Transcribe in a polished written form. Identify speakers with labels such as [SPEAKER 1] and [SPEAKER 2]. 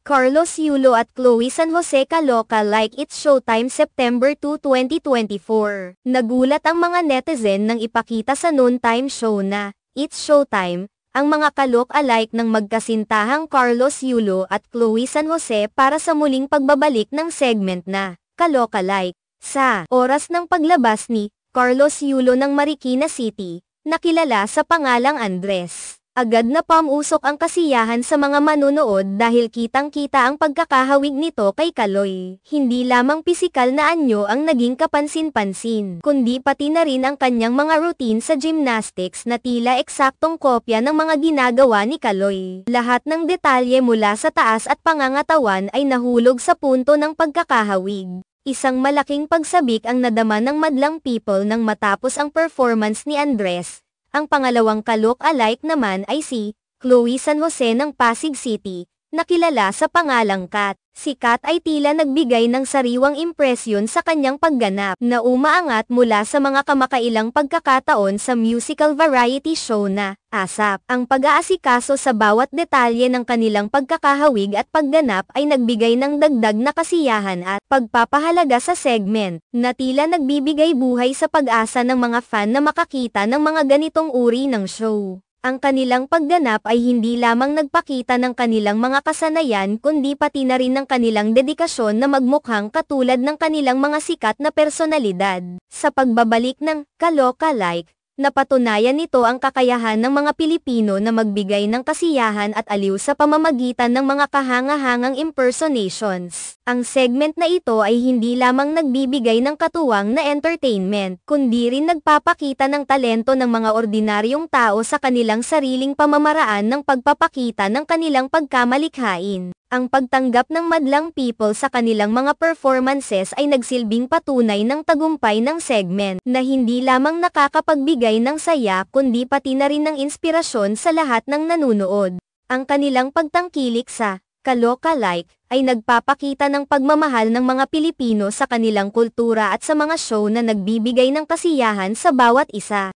[SPEAKER 1] Carlos Yulo at Chloe San Jose kaloka like it's showtime September 2, 2024. Nagulat ang mga netizen nang ipakita sa noontime show na, It's Showtime, ang mga kalok-alike ng magkasintahang Carlos Yulo at Chloe San Jose para sa muling pagbabalik ng segment na, Kalok-alike. Sa oras ng paglabas ni Carlos Yulo ng Marikina City, nakilala sa pangalang Andres. Agad na pamusok ang kasiyahan sa mga manonood dahil kitang-kita ang pagkakahawig nito kay Kaloy. Hindi lamang pisikal na anyo ang naging kapansin-pansin, kundi pati na rin ang kanyang mga routine sa gymnastics na tila eksaktong kopya ng mga ginagawa ni Kaloy. Lahat ng detalye mula sa taas at pangangatawan ay nahulog sa punto ng pagkakahawig. Isang malaking pagsabik ang nadama ng madlang people nang matapos ang performance ni Andres. Ang pangalawang kalok-alike naman ay si Chloe San Jose ng Pasig City, nakilala sa pangalang Kat. Si Kat ay tila nagbigay ng sariwang impresyon sa kanyang pagganap na umaangat mula sa mga kamakailang pagkakataon sa musical variety show na ASAP. Ang pag-aasikaso sa bawat detalye ng kanilang pagkakahawig at pagganap ay nagbigay ng dagdag na kasiyahan at pagpapahalaga sa segment na tila nagbibigay buhay sa pag-asa ng mga fan na makakita ng mga ganitong uri ng show. Ang kanilang pagganap ay hindi lamang nagpakita ng kanilang mga kasanayan kundi pati na rin ng kanilang dedikasyon na magmukhang katulad ng kanilang mga sikat na personalidad. Sa pagbabalik ng Kalok-alike, napatunayan nito ang kakayahan ng mga Pilipino na magbigay ng kasiyahan at aliw sa pamamagitan ng mga kahanga-hangang impersonations. Ang segment na ito ay hindi lamang nagbibigay ng katuwang na entertainment, kundi rin nagpapakita ng talento ng mga ordinaryong tao sa kanilang sariling pamamaraan ng pagpapakita ng kanilang pagkamalikhain. Ang pagtanggap ng madlang people sa kanilang mga performances ay nagsilbing patunay ng tagumpay ng segment na hindi lamang nakakapagbigay ng saya kundi pati na rin ng inspirasyon sa lahat ng nanunood. Ang kanilang pagtangkilik sa Kalok-alike ay nagpapakita ng pagmamahal ng mga Pilipino sa kanilang kultura at sa mga show na nagbibigay ng kasiyahan sa bawat isa.